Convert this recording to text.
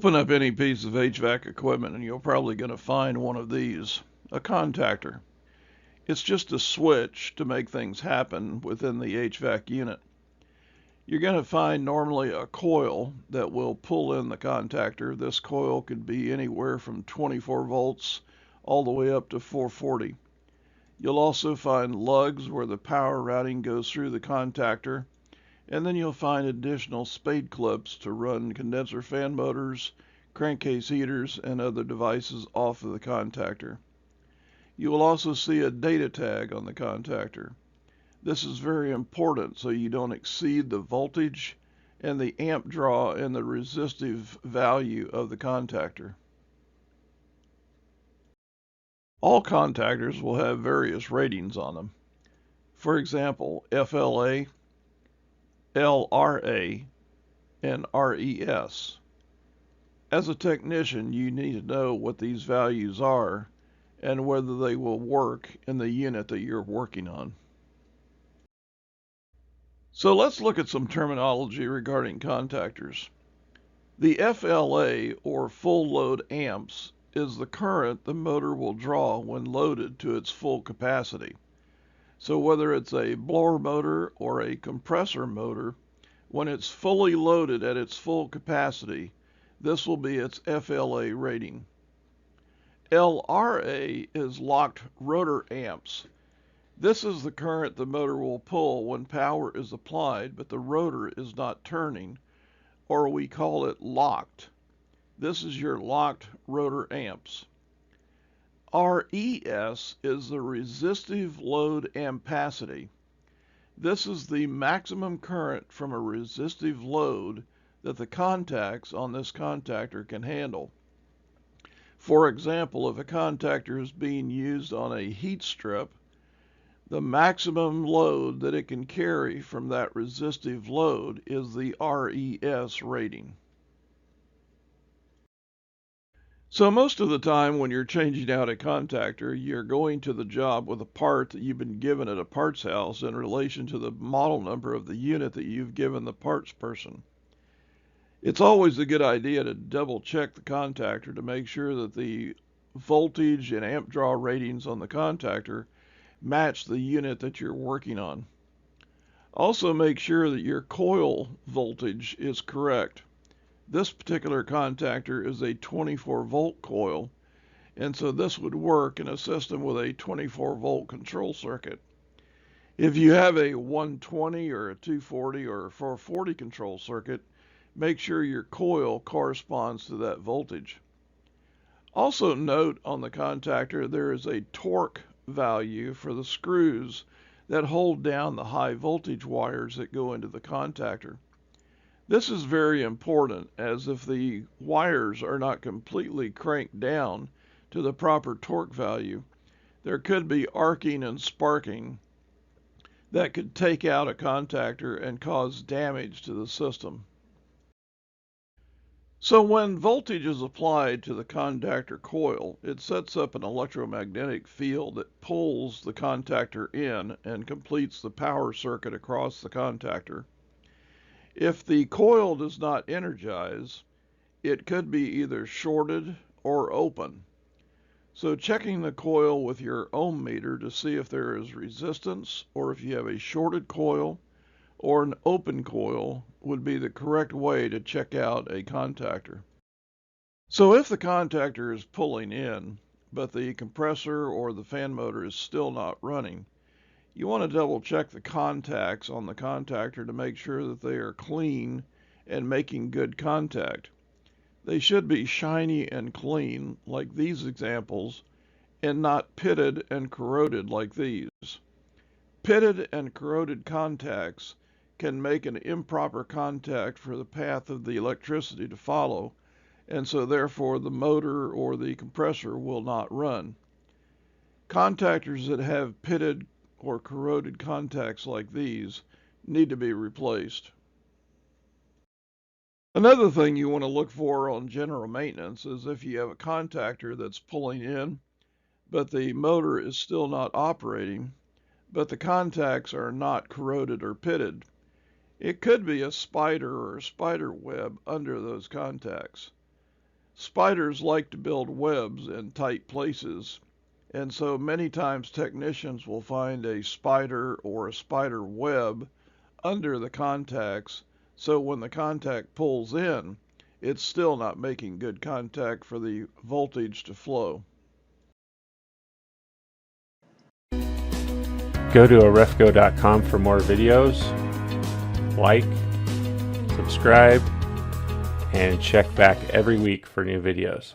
Open up any piece of HVAC equipment and you're probably going to find one of these, a contactor. It's just a switch to make things happen within the HVAC unit. You're going to find normally a coil that will pull in the contactor. This coil could be anywhere from 24 volts all the way up to 440. You'll also find lugs where the power routing goes through the contactor, and then you'll find additional spade clips to run condenser fan motors, crankcase heaters, and other devices off of the contactor. You will also see a data tag on the contactor. This is very important so you don't exceed the voltage and the amp draw and the resistive value of the contactor. All contactors will have various ratings on them. For example, FLA, LRA, and RES. As a technician, you need to know what these values are and whether they will work in the unit that you're working on. So let's look at some terminology regarding contactors. The FLA, or full load amps, is the current the motor will draw when loaded to its full capacity. So whether it's a blower motor or a compressor motor, when it's fully loaded at its full capacity, this will be its FLA rating. LRA is locked rotor amps. This is the current the motor will pull when power is applied but the rotor is not turning, or we call it locked. This is your locked rotor amps. RES is the resistive load ampacity. This is the maximum current from a resistive load that the contacts on this contactor can handle. For example, if a contactor is being used on a heat strip, the maximum load that it can carry from that resistive load is the RES rating. So most of the time when you're changing out a contactor, you're going to the job with a part that you've been given at a parts house in relation to the model number of the unit that you've given the parts person. It's always a good idea to double check the contactor to make sure that the voltage and amp draw ratings on the contactor match the unit that you're working on. Also make sure that your coil voltage is correct. This particular contactor is a 24 volt coil, and so this would work in a system with a 24 volt control circuit. If you have a 120 or a 240 or a 440 control circuit, make sure your coil corresponds to that voltage. Also note on the contactor there is a torque value for the screws that hold down the high voltage wires that go into the contactor. This is very important, as if the wires are not completely cranked down to the proper torque value, there could be arcing and sparking that could take out a contactor and cause damage to the system. So when voltage is applied to the contactor coil, it sets up an electromagnetic field that pulls the contactor in and completes the power circuit across the contactor. If the coil does not energize, it could be either shorted or open. So checking the coil with your ohm meter to see if there is resistance or if you have a shorted coil or an open coil would be the correct way to check out a contactor. So if the contactor is pulling in, but the compressor or the fan motor is still not running, you want to double check the contacts on the contactor to make sure that they are clean and making good contact. They should be shiny and clean like these examples and not pitted and corroded like these. Pitted and corroded contacts can make an improper contact for the path of the electricity to follow, and so therefore the motor or the compressor will not run. Contactors that have pitted or corroded contacts like these need to be replaced. Another thing you want to look for on general maintenance is if you have a contactor that's pulling in, but the motor is still not operating, but the contacts are not corroded or pitted. It could be a spider or a spider web under those contacts. Spiders like to build webs in tight places, and so many times technicians will find a spider or a spider web under the contacts, so when the contact pulls in, it's still not making good contact for the voltage to flow. Go to Airefco.com for more videos. Like, subscribe, and check back every week for new videos.